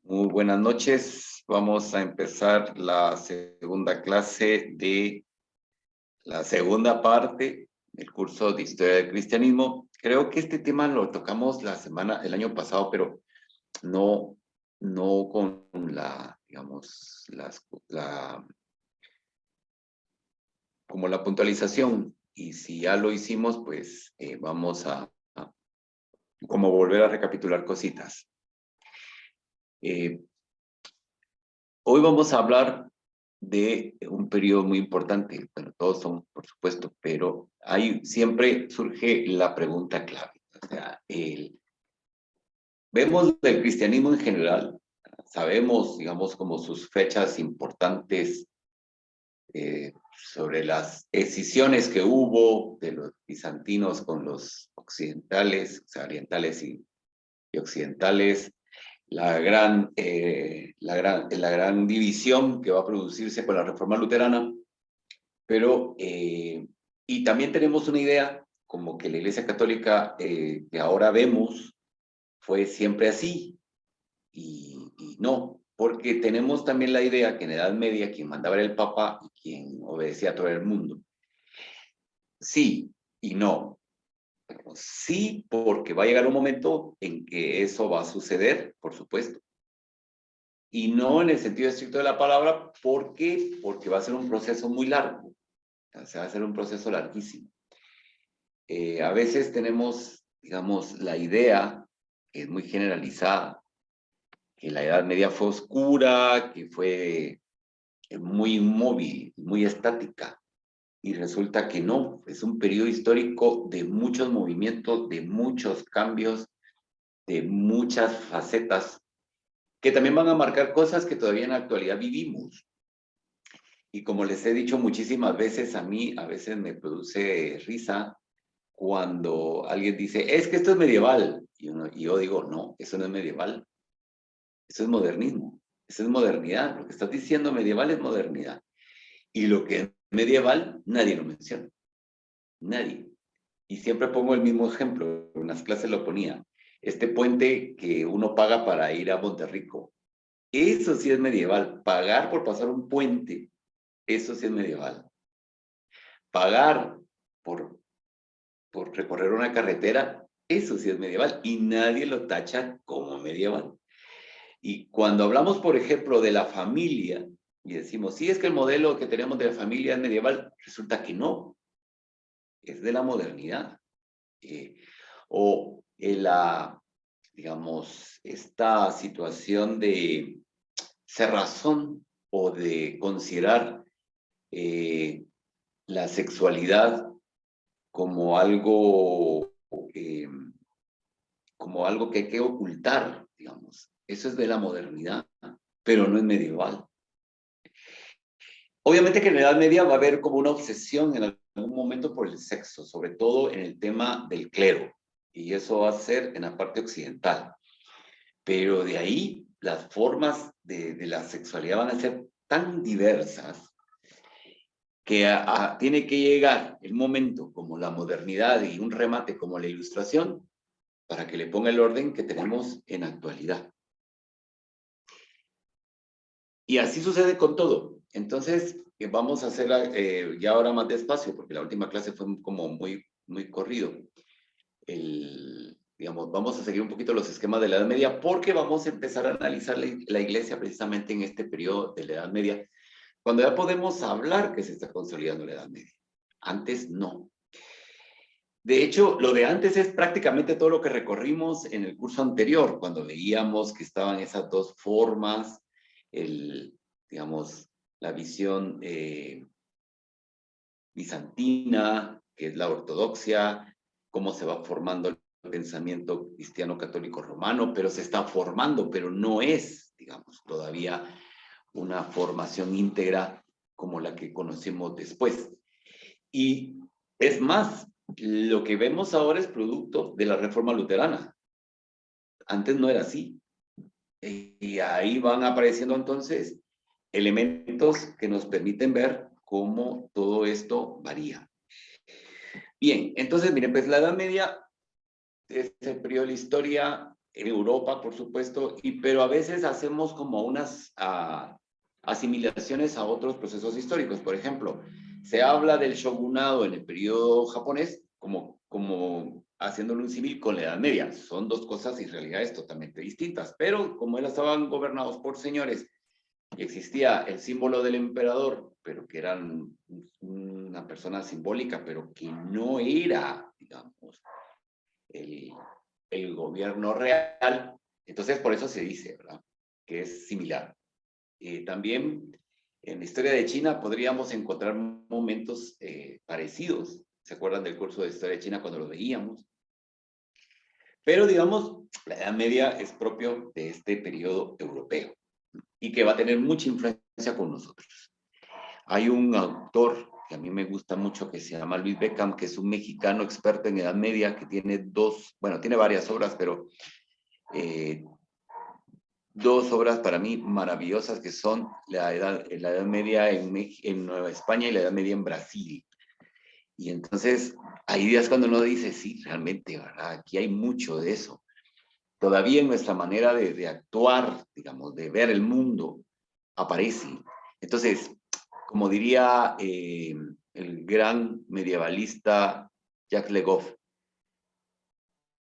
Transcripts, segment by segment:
Muy buenas noches. Vamos a empezar la segunda clase de la segunda parte del curso de Historia del Cristianismo. Creo que este tema lo tocamos el año pasado, pero no con digamos, como la puntualización. Y si ya lo hicimos, pues vamos a como volver a recapitular cositas. Hoy vamos a hablar de un periodo muy importante. Bueno, todos son, por supuesto, pero ahí siempre surge la pregunta clave. O sea, vemos del cristianismo en general, sabemos, digamos, como sus fechas importantes sobre las escisiones que hubo de los bizantinos con los occidentales, o sea, orientales y occidentales, la gran división que va a producirse con la reforma luterana, pero, y también tenemos una idea como que la Iglesia Católica que ahora vemos fue siempre así, y no, porque tenemos también la idea que en la Edad Media quien mandaba era el Papa y quien obedecía a todo el mundo. Sí y no. Sí, porque va a llegar un momento en que eso va a suceder, por supuesto. Y no en el sentido estricto de la palabra, ¿por qué? Porque va a ser un proceso muy largo. O sea, va a ser un proceso larguísimo. A veces tenemos, digamos, la idea, que es muy generalizada, que la Edad Media fue oscura, que fue muy inmóvil, muy estática. Y resulta que no, es un periodo histórico de muchos movimientos, de muchos cambios, de muchas facetas, que también van a marcar cosas que todavía en la actualidad vivimos. Y como les he dicho muchísimas veces, a mí a veces me produce risa cuando alguien dice, es que esto es medieval. Y yo digo, no, eso no es medieval, eso es modernismo, eso es modernidad. Lo que estás diciendo medieval es modernidad. Y lo que es medieval, nadie lo menciona, nadie. Y siempre pongo el mismo ejemplo, en las clases lo ponía. Este puente que uno paga para ir a Monterrico, eso sí es medieval. Pagar por pasar un puente, eso sí es medieval. Pagar por recorrer una carretera, eso sí es medieval y nadie lo tacha como medieval. Y cuando hablamos, por ejemplo, de la familia y decimos, sí, es que el modelo que tenemos de la familia es medieval, resulta que no, es de la modernidad. O digamos, esta situación de cerrazón o de considerar la sexualidad como algo eh, que hay que ocultar, digamos. Eso es de la modernidad, pero no es medieval. Obviamente que en la Edad Media va a haber como una obsesión en algún momento por el sexo, sobre todo en el tema del clero, y eso va a ser en la parte occidental. Pero de ahí las formas de la sexualidad van a ser tan diversas que tiene que llegar el momento como la modernidad y un remate como la ilustración para que le ponga el orden que tenemos en actualidad. Y así sucede con todo. Entonces, vamos a hacer ya ahora más despacio, porque la última clase fue como muy corrido. Digamos, vamos a seguir un poquito los esquemas de la Edad Media, porque vamos a empezar a analizar la iglesia precisamente en este periodo de la Edad Media, cuando ya podemos hablar que se está consolidando la Edad Media. Antes no. De hecho, lo de antes es prácticamente todo lo que recorrimos en el curso anterior, cuando veíamos que estaban esas dos formas, digamos, la visión bizantina, que es la ortodoxia, cómo se va formando el pensamiento cristiano católico romano, pero se está formando, pero no es, digamos, todavía una formación íntegra como la que conocemos después. Y es más, lo que vemos ahora es producto de la reforma luterana. Antes no era así. Y ahí van apareciendo entonces elementos que nos permiten ver cómo todo esto varía. Bien, entonces miren, pues la Edad Media ese periodo de la historia en Europa, por supuesto, pero a veces hacemos como unas asimilaciones a otros procesos históricos. Por ejemplo, se habla del shogunado en el periodo japonés como haciéndolo un símil con la Edad Media. Son dos cosas y realidades totalmente distintas, pero como ellas estaban gobernados por señores y existía el símbolo del emperador, pero que era una persona simbólica, pero que no era, digamos, el, el gobierno real. Entonces, por eso se dice, ¿verdad?, que es similar. También en la historia de China podríamos encontrar momentos parecidos. ¿Se acuerdan del curso de historia de China cuando lo veíamos? Pero, digamos, la Edad Media es propio de este periodo europeo y que va a tener mucha influencia con nosotros. Hay un autor que a mí me gusta mucho que se llama Luis Beckham, que es un mexicano experto en Edad Media, que tiene tiene varias obras, pero dos obras para mí maravillosas que son la Edad Media en Nueva España y la Edad Media en Brasil. Y entonces hay días cuando uno dice, sí, realmente, ¿verdad?, aquí hay mucho de eso. Todavía en nuestra manera de actuar, digamos, de ver el mundo, aparece. Entonces, como diría el gran medievalista Jacques Le Goff,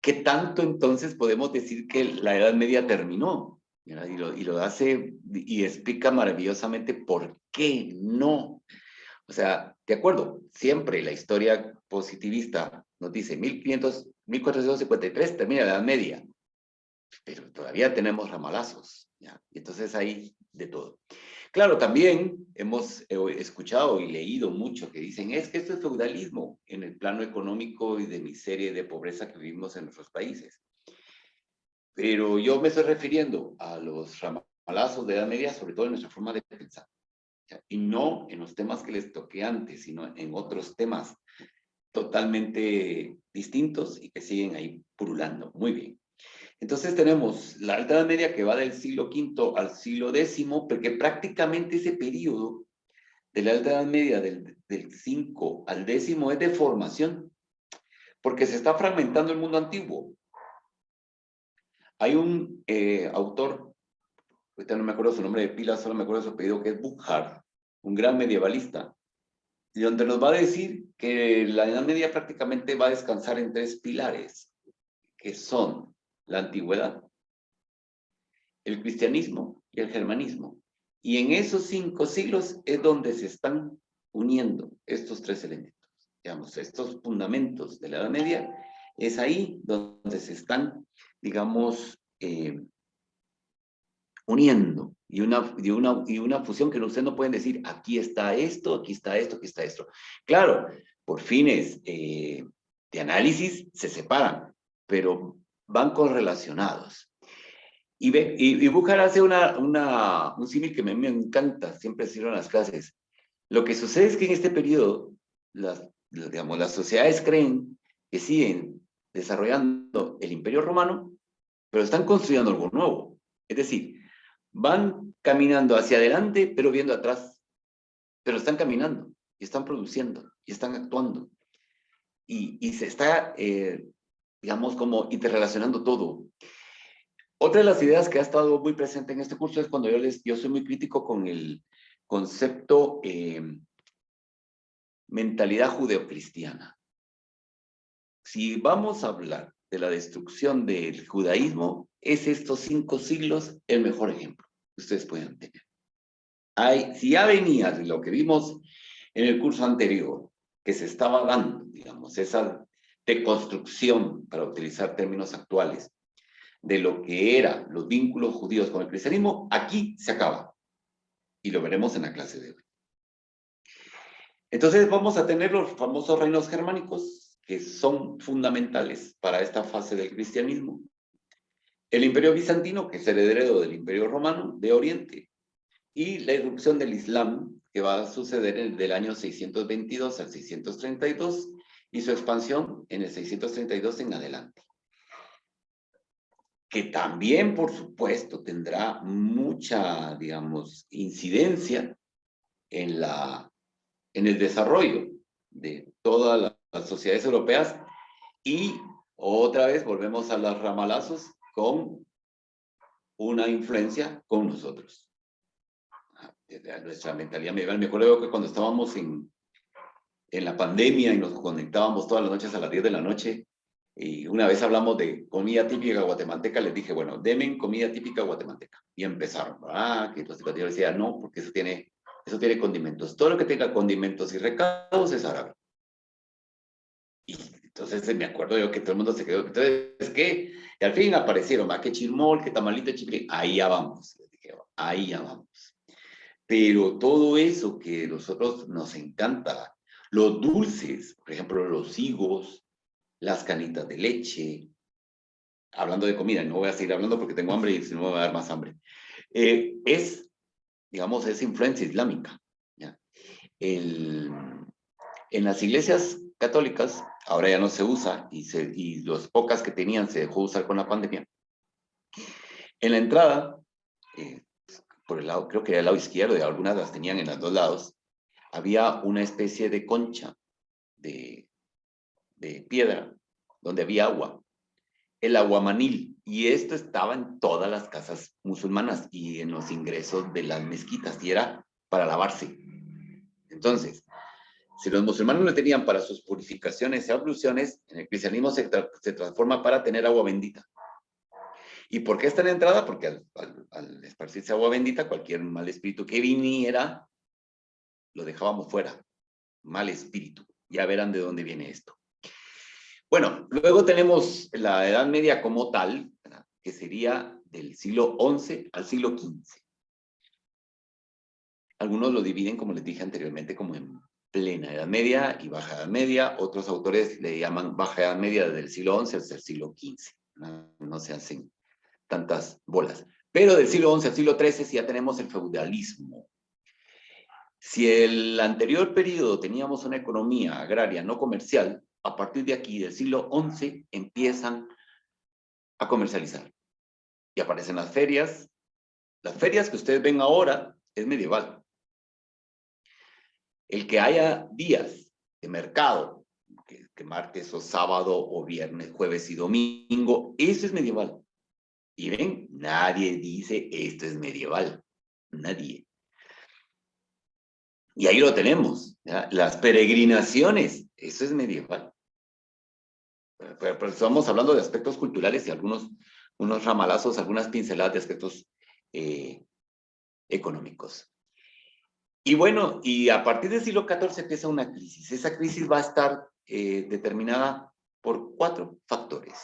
¿qué tanto entonces podemos decir que la Edad Media terminó? Y lo hace y explica maravillosamente por qué no. O sea, de acuerdo, siempre la historia positivista nos dice 1453 termina la Edad Media, pero todavía tenemos ramalazos, ¿ya? Y entonces hay de todo. Claro, también hemos escuchado y leído mucho que dicen, es que esto es feudalismo en el plano económico y de miseria y de pobreza que vivimos en nuestros países. Pero yo me estoy refiriendo a los ramalazos de Edad Media, sobre todo en nuestra forma de pensar, ¿ya? Y no en los temas que les toqué antes, sino en otros temas totalmente distintos y que siguen ahí purulando. Muy bien. Entonces tenemos la Alta Edad Media que va del siglo V al siglo X, porque prácticamente ese periodo de la Alta Edad Media del 5 al X es de formación, porque se está fragmentando el mundo antiguo. Hay un autor, ahorita no me acuerdo su nombre de pila, solo me acuerdo su apellido, que es Burckhardt, un gran medievalista, y donde nos va a decir que la Edad Media prácticamente va a descansar en tres pilares, que son la antigüedad, el cristianismo y el germanismo. Y en esos 5 siglos es donde se están uniendo estos tres elementos. Digamos, estos fundamentos de la Edad Media, es ahí donde se están, digamos, uniendo. Y una fusión que ustedes no pueden decir, aquí está esto, aquí está esto, aquí está esto. Claro, por fines de análisis se separan, pero van correlacionados. Y Bujar hace un símil que a mí me encanta, siempre decirlo en las clases. Lo que sucede es que en este periodo, digamos, las sociedades creen que siguen desarrollando el Imperio Romano, pero están construyendo algo nuevo. Es decir, van caminando hacia adelante, pero viendo atrás. Pero están caminando, y están produciendo, y están actuando. Y se está, digamos, como interrelacionando todo. Otra de las ideas que ha estado muy presente en este curso es cuando yo soy muy crítico con el concepto mentalidad judeocristiana. Si vamos a hablar de la destrucción del judaísmo, es estos 5 siglos el mejor ejemplo que ustedes pueden tener. Si ya venía de lo que vimos en el curso anterior, que se estaba dando, digamos, esa deconstrucción, para utilizar términos actuales, de lo que eran los vínculos judíos con el cristianismo, aquí se acaba. Y lo veremos en la clase de hoy. Entonces vamos a tener los famosos reinos germánicos, que son fundamentales para esta fase del cristianismo. El Imperio Bizantino, que es el heredero del Imperio Romano de Oriente. Y la irrupción del Islam, que va a suceder del año 622 al 632, y su expansión en el 632 en adelante. Que también, por supuesto, tendrá mucha, digamos, incidencia en el desarrollo de todas las sociedades europeas y Otra vez volvemos a los ramalazos con una influencia con nosotros. Desde nuestra mentalidad medieval. Me acuerdo que cuando estábamos en la pandemia y nos conectábamos todas las noches a las 10 de la noche, y una vez hablamos de comida típica guatemalteca, les dije, bueno, denme comida típica guatemalteca. Y empezaron, que los yo decía, no, porque eso tiene condimentos. Todo lo que tenga condimentos y recados es árabe. Y entonces me acuerdo yo que todo el mundo se quedó. Entonces, ¿qué? Y al fin aparecieron, que chirmol, que tamalito, chipilín. Ahí ya vamos. Les dije, ahí ya vamos. Pero todo eso que a nosotros nos encanta, los dulces, por ejemplo, los higos, las canitas de leche, hablando de comida, no voy a seguir hablando porque tengo hambre y si no me va a dar más hambre, digamos, es influencia islámica. ¿Ya? En las iglesias católicas, ahora ya no se usa y las pocas que tenían se dejó usar con la pandemia. En la entrada, por el lado, creo que era el lado izquierdo, y algunas las tenían en los dos lados, había una especie de concha de piedra donde había agua, el aguamanil, y esto estaba en todas las casas musulmanas y en los ingresos de las mezquitas, y era para lavarse. Entonces, si los musulmanes lo tenían para sus purificaciones y abluciones, en el cristianismo se transforma para tener agua bendita. ¿Y por qué está en la entrada? Porque al esparcirse agua bendita, cualquier mal espíritu que viniera, lo dejábamos fuera. Mal espíritu. Ya verán de dónde viene esto. Bueno, luego tenemos la Edad Media como tal, ¿verdad? Que sería del siglo XI al siglo XV. Algunos lo dividen, como les dije anteriormente, como en plena Edad Media y Baja Edad Media. Otros autores le llaman Baja Edad Media desde el siglo XI hasta el siglo XV. No se hacen tantas bolas. Pero del siglo XI al siglo XIII sí ya tenemos el feudalismo. Si el anterior periodo teníamos una economía agraria no comercial, a partir de aquí, del siglo XI, empiezan a comercializar. Y aparecen las ferias. Las ferias que ustedes ven ahora es medieval. El que haya días de mercado, que martes o sábado o viernes, jueves y domingo, eso es medieval. Y ven, nadie dice esto es medieval. Nadie. Y ahí lo tenemos. ¿Ya? Las peregrinaciones, eso es medieval. Pero estamos hablando de aspectos culturales y unos ramalazos, algunas pinceladas de aspectos económicos. Y bueno, y a partir del siglo XIV empieza una crisis. Esa crisis va a estar determinada por 4 factores.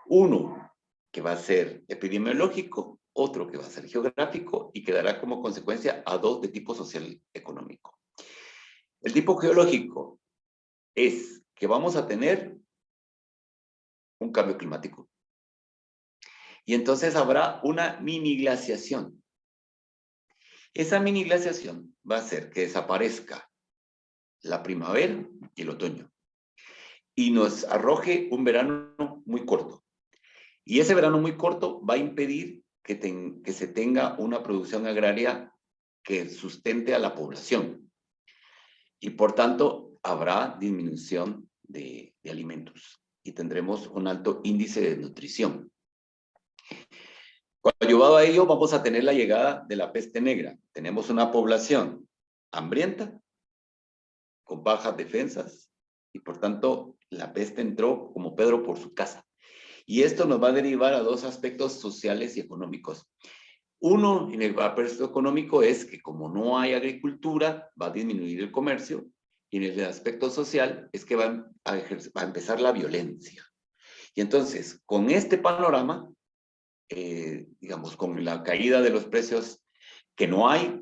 Uno, que va a ser epidemiológico, otro que va a ser geográfico y que dará como consecuencia a 2 de tipo social económico. El tipo geológico es que vamos a tener un cambio climático. Y entonces habrá una mini glaciación. Esa mini glaciación va a hacer que desaparezca la primavera y el otoño y nos arroje un verano muy corto. Y ese verano muy corto va a impedir que se tenga una producción agraria que sustente a la población. Y por tanto, habrá disminución de alimentos y tendremos un alto índice de nutrición. Ayudado a ello, vamos a tener la llegada de la peste negra. Tenemos una población hambrienta, con bajas defensas, y por tanto, la peste entró como Pedro por su casa. Y esto nos va a derivar a 2 aspectos sociales y económicos. Uno, en el aspecto económico, es que como no hay agricultura, va a disminuir el comercio, y en el aspecto social es que va a empezar la violencia. Y entonces, con este panorama, digamos, con la caída de los precios, que no hay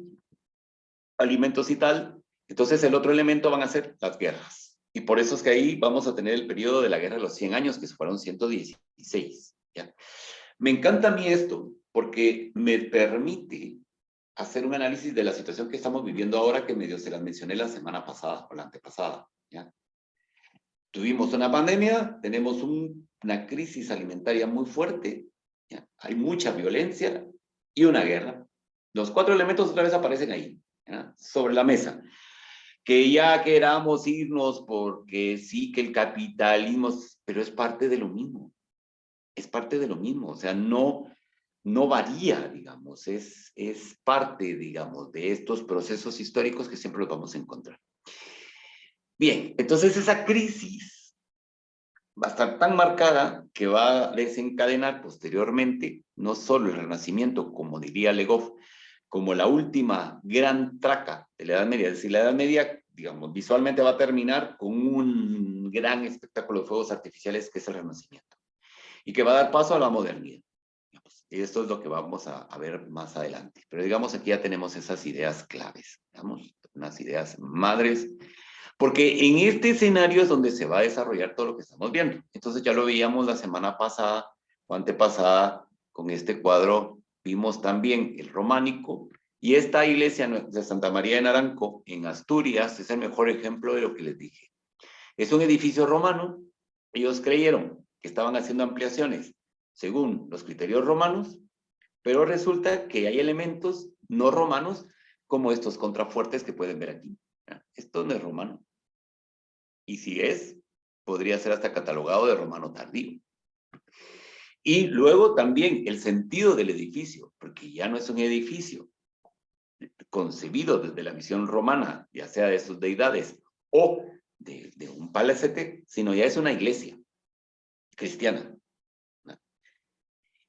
alimentos y tal, entonces el otro elemento van a ser las guerras. Y por eso es que ahí vamos a tener el periodo de la guerra de los 100 años, que fueron 116. ¿Ya? Me encanta a mí esto, porque me permite hacer un análisis de la situación que estamos viviendo ahora, que medio se las mencioné la semana pasada o la antepasada. ¿Ya? Tuvimos una pandemia, tenemos una crisis alimentaria muy fuerte, ¿ya? Hay mucha violencia y una guerra. Los 4 elementos otra vez aparecen ahí, ¿ya? Sobre la mesa. que ya queramos irnos porque sí que el capitalismo, pero es parte de lo mismo, es parte de lo mismo, o sea, no varía, digamos, es parte, digamos, de estos procesos históricos que siempre los vamos a encontrar. Bien, entonces esa crisis va a estar tan marcada que va a desencadenar posteriormente no solo el Renacimiento, como diría Legoff, como la última gran traca de la Edad Media. Es decir, la Edad Media, digamos, visualmente va a terminar con un gran espectáculo de fuegos artificiales que es el Renacimiento y que va a dar paso a la modernidad. Y esto es lo que vamos a ver más adelante. Pero digamos, aquí ya tenemos esas ideas claves, digamos, unas ideas madres, porque en este escenario es donde se va a desarrollar todo lo que estamos viendo. Entonces ya lo veíamos la semana pasada o antepasada con este cuadro, vimos también el románico, y esta iglesia de Santa María de Naranco en Asturias es el mejor ejemplo de lo que les dije. Es un edificio romano, ellos creyeron que estaban haciendo ampliaciones según los criterios romanos, pero resulta que hay elementos no romanos como estos contrafuertes que pueden ver aquí. Esto no es romano. Y si es, podría ser hasta catalogado de romano tardío. Y luego también el sentido del edificio, porque ya no es un edificio concebido desde la visión romana, ya sea de sus deidades o de un palacete, sino ya es una iglesia cristiana.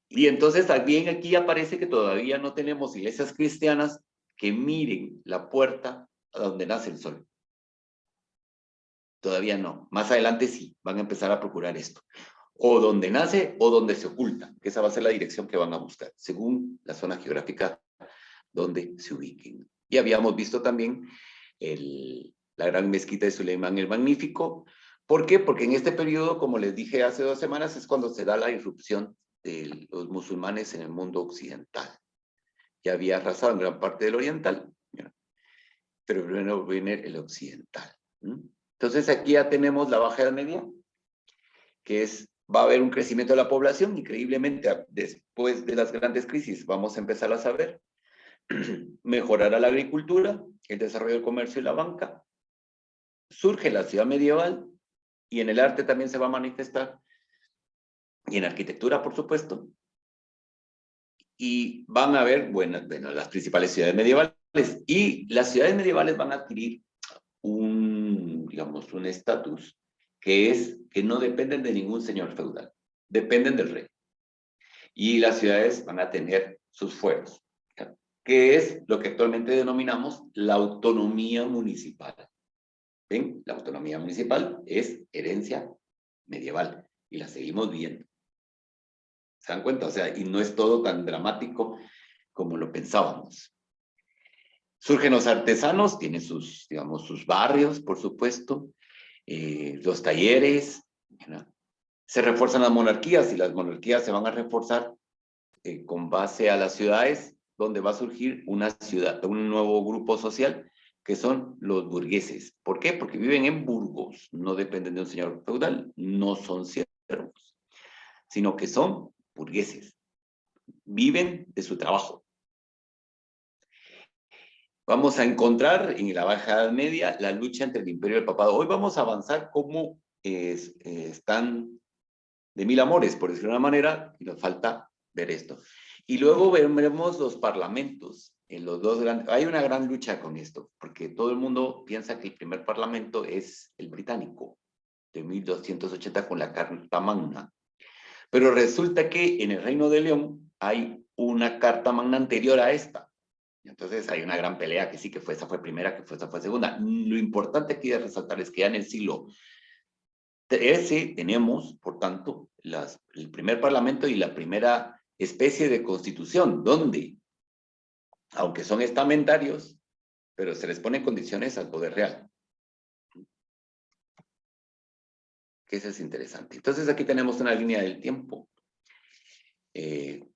Y entonces también aquí aparece que todavía no tenemos iglesias cristianas que miren la puerta a donde nace el sol. Todavía no. Más adelante sí, van a empezar a procurar esto. O donde nace o donde se oculta, que esa va a ser la dirección que van a buscar, según la zona geográfica donde se ubiquen. Y habíamos visto también la gran mezquita de Suleimán el Magnífico. ¿Por qué? Porque en este periodo, como les dije hace 2 semanas, es cuando se da la irrupción de los musulmanes en el mundo occidental. Ya había arrasado en gran parte del oriental, pero primero viene el occidental. Entonces aquí ya tenemos la Baja Edad Media, que va a haber un crecimiento de la población, increíblemente después de las grandes crisis, vamos a empezar a saber, mejorará la agricultura, el desarrollo del comercio y la banca, surge la ciudad medieval, y en el arte también se va a manifestar, y en arquitectura, por supuesto, y van a haber, bueno, las principales ciudades medievales, y las ciudades medievales van a adquirir digamos, un estatus que es que no dependen de ningún señor feudal, dependen del rey. Y las ciudades van a tener sus fueros, que es lo que actualmente denominamos la autonomía municipal. ¿Ven? La autonomía municipal es herencia medieval y la seguimos viendo. ¿Se dan cuenta? O sea, y no es todo tan dramático como lo pensábamos. Surgen los artesanos, tienen sus, digamos, sus barrios, por supuesto, los talleres, ¿no? Se refuerzan las monarquías y las monarquías se van a reforzar con base a las ciudades, donde va a surgir una ciudad, un nuevo grupo social, que son los burgueses. ¿Por qué? Porque viven en burgos, no dependen de un señor feudal, no son siervos, sino que son burgueses, viven de su trabajo. Vamos a encontrar en la Baja Edad Media la lucha entre el imperio y el papado. Hoy vamos a avanzar cómo están de mil amores, por decirlo de una manera, y nos falta ver esto. Y luego veremos los parlamentos. En los dos grandes, hay una gran lucha con esto, porque todo el mundo piensa que el primer parlamento es el británico, de 1280 con la Carta Magna. Pero resulta que en el Reino de León hay una Carta Magna anterior a esta. Entonces hay una gran pelea que sí, que esa fue primera, que esa fue segunda. Lo importante aquí de resaltar es que ya en el siglo XIII tenemos, por tanto, el primer parlamento y la primera especie de constitución, donde, aunque son estamentarios, pero se les ponen condiciones al poder real. Que eso es interesante. Entonces aquí tenemos una línea del tiempo de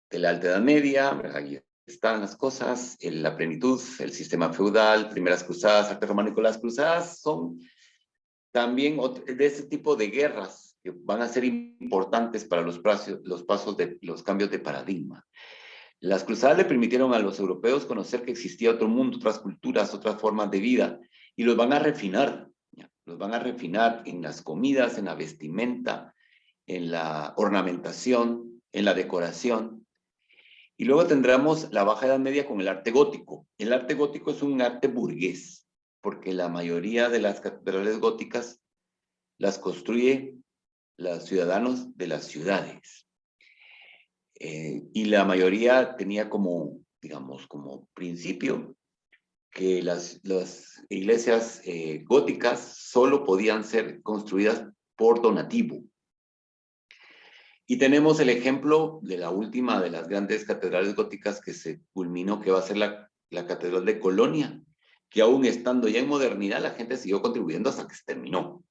la Alta Edad Media, ahí están las cosas, la plenitud, el sistema feudal, primeras cruzadas, arte románico. Las cruzadas son también de ese tipo de guerras que van a ser importantes para los pasos de los cambios de paradigma. Las cruzadas le permitieron a los europeos conocer que existía otro mundo, otras culturas, otras formas de vida, y los van a refinar, ¿ya? Los van a refinar en las comidas, en la vestimenta, en la ornamentación, en la decoración. Y luego tendremos la Baja Edad Media con el arte gótico. El arte gótico es un arte burgués, porque la mayoría de las catedrales góticas las construye los ciudadanos de las ciudades. Y la mayoría tenía como, digamos, como principio que las iglesias góticas solo podían ser construidas por donativo. Y tenemos el ejemplo de la última de las grandes catedrales góticas que se culminó, que va a ser la Catedral de Colonia, que aún estando ya en modernidad, la gente siguió contribuyendo hasta que se terminó.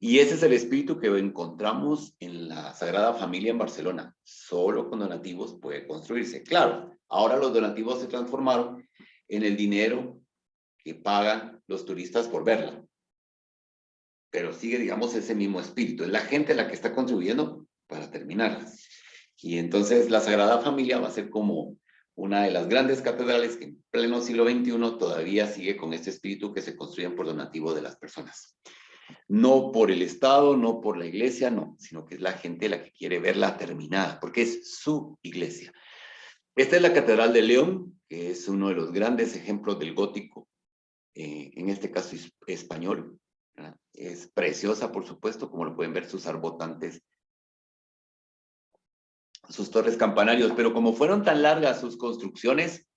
Y ese es el espíritu que encontramos en la Sagrada Familia en Barcelona. Solo con donativos puede construirse. Claro, ahora los donativos se transformaron en el dinero que pagan los turistas por verla. Pero sigue, digamos, ese mismo espíritu. Es la gente la que está contribuyendo para terminarla. Y entonces la Sagrada Familia va a ser como una de las grandes catedrales que en pleno siglo XXI todavía sigue con este espíritu que se construyen por donativo de las personas. No por el Estado, no por la iglesia, no, sino que es la gente la que quiere verla terminada, porque es su iglesia. Esta es la Catedral de León, que es uno de los grandes ejemplos del gótico, en este caso español. ¿Verdad? Es preciosa, por supuesto, como lo pueden ver, sus arbotantes, sus torres campanarios, pero como fueron tan largas sus construcciones,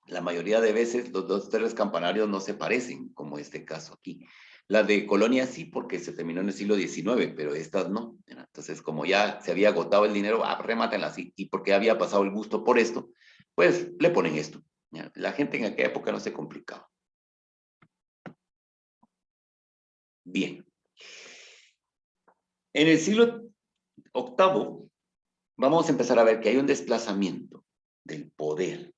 la mayoría de veces los dos torres campanarios no se parecen, como este caso aquí. La de Colonia sí, porque se terminó en el siglo XIX, pero estas no. Entonces, como ya se había agotado el dinero, remátenla así. Y porque había pasado el gusto por esto, pues le ponen esto. La gente en aquella época no se complicaba. Bien. En el siglo VIII, vamos a empezar a ver que hay un desplazamiento del poder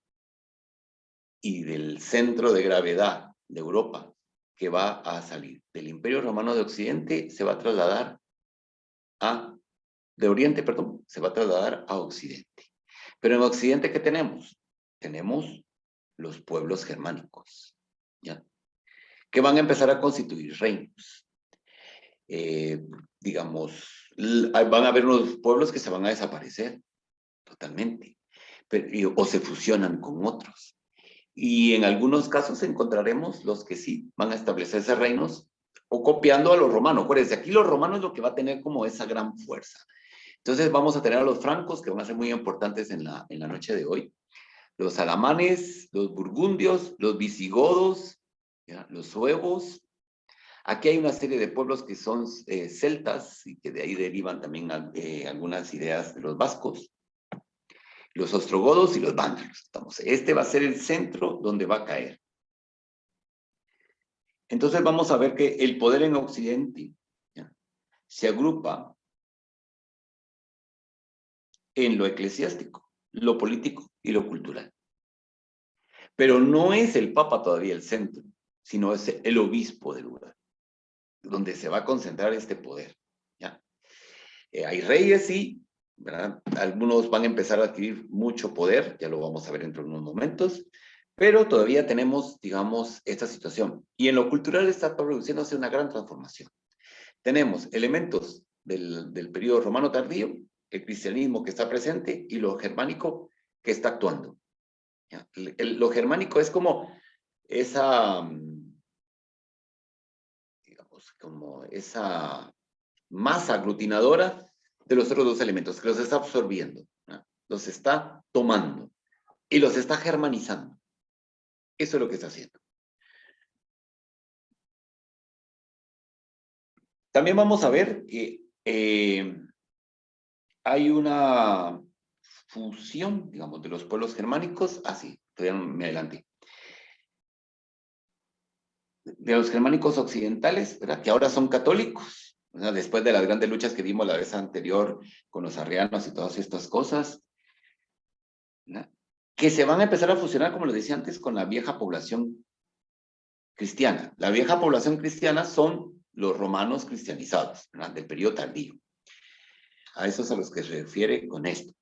y del centro de gravedad de Europa que va a salir del Imperio Romano de Occidente, se va a trasladar de Oriente, perdón, se va a trasladar a Occidente. Pero en Occidente, ¿qué tenemos? Tenemos los pueblos germánicos, ¿ya? Que van a empezar a constituir reinos. Digamos, van a haber unos pueblos que se van a desaparecer totalmente, o se fusionan con otros. Y en algunos casos encontraremos los que sí van a establecerse reinos o copiando a los romanos. Acuérdense, aquí los romanos es lo que va a tener como esa gran fuerza. Entonces vamos a tener a los francos, que van a ser muy importantes en la noche de hoy, los alamanes, los burgundios, los visigodos, ¿ya? Los suevos. Aquí hay una serie de pueblos que son celtas y que de ahí derivan también algunas ideas de los vascos, los ostrogodos y los vándalos. Entonces, este va a ser el centro donde va a caer. Entonces vamos a ver que el poder en Occidente, ¿ya?, se agrupa en lo eclesiástico, lo político y lo cultural. Pero no es el Papa todavía el centro, sino es el obispo del lugar, donde se va a concentrar este poder, ¿ya? Hay reyes, sí, ¿verdad? Algunos van a empezar a adquirir mucho poder, ya lo vamos a ver dentro de unos momentos, pero todavía tenemos, digamos, esta situación. Y en lo cultural está produciéndose una gran transformación. Tenemos elementos del periodo romano tardío, el cristianismo que está presente y lo germánico que está actuando. Lo germánico es como esa, digamos, como esa masa aglutinadora de los otros dos elementos, que los está absorbiendo, ¿no? Los está tomando y los está germanizando. Eso es lo que está haciendo. También vamos a ver que hay una fusión, digamos, de los pueblos germánicos, así, todavía me adelanté, de los germánicos occidentales, ¿verdad?, que ahora son católicos, ¿verdad?, después de las grandes luchas que vimos la vez anterior con los arrianos y todas estas cosas, ¿verdad?, que se van a empezar a fusionar, como les decía antes, con la vieja población cristiana. La vieja población cristiana son los romanos cristianizados, ¿verdad?, del periodo tardío. A esos a los que se refiere con esto.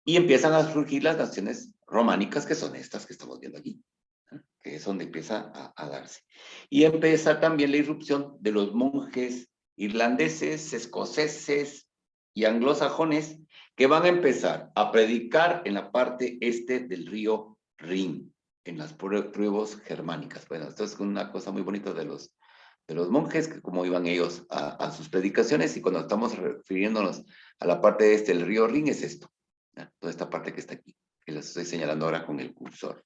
Y empiezan a surgir las naciones románicas, que son estas que estamos viendo aquí. que es donde empieza a darse. Y empieza también la irrupción de los monjes irlandeses, escoceses y anglosajones que van a empezar a predicar en la parte este del río Rin, en las tribus germánicas. Bueno, esto es una cosa muy bonita de los monjes, que cómo iban ellos a sus predicaciones, y cuando estamos refiriéndonos a la parte este del río Rin es esto, ¿ya? Toda esta parte que está aquí, que les estoy señalando ahora con el cursor.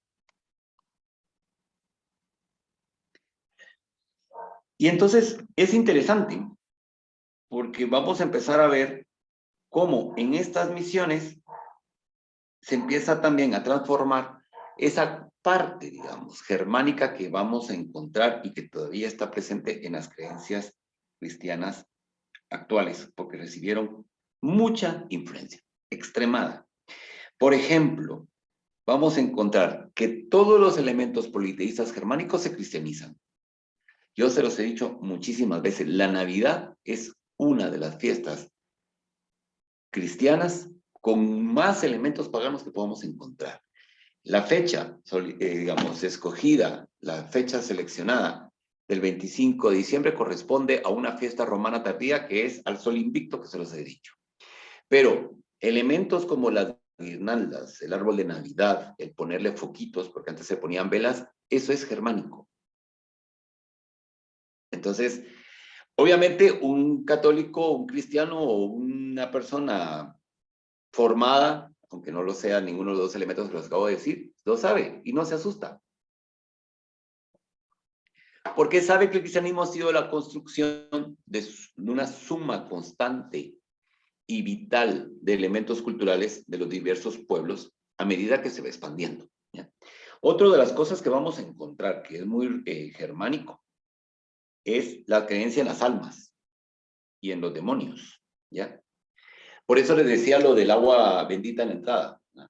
Y entonces es interesante porque vamos a empezar a ver cómo en estas misiones se empieza también a transformar esa parte, digamos, germánica que vamos a encontrar y que todavía está presente en las creencias cristianas actuales, porque recibieron mucha influencia, extremada. Por ejemplo, vamos a encontrar que todos los elementos politeístas germánicos se cristianizan. Yo se los he dicho muchísimas veces, la Navidad es una de las fiestas cristianas con más elementos paganos que podamos encontrar. La fecha, digamos, escogida, la fecha seleccionada del 25 de diciembre corresponde a una fiesta romana tardía que es al Sol Invicto, que se los he dicho. Pero elementos como las guirnaldas, el árbol de Navidad, el ponerle foquitos, porque antes se ponían velas, eso es germánico. Entonces, obviamente un católico, un cristiano o una persona formada, aunque no lo sea ninguno de los dos elementos que los acabo de decir, lo sabe y no se asusta. Porque sabe que el cristianismo ha sido la construcción de una suma constante y vital de elementos culturales de los diversos pueblos a medida que se va expandiendo, ¿ya? Otra de las cosas que vamos a encontrar, que es muy germánico, es la creencia en las almas y en los demonios, ¿ya? Por eso les decía lo del agua bendita en la entrada, ¿no? O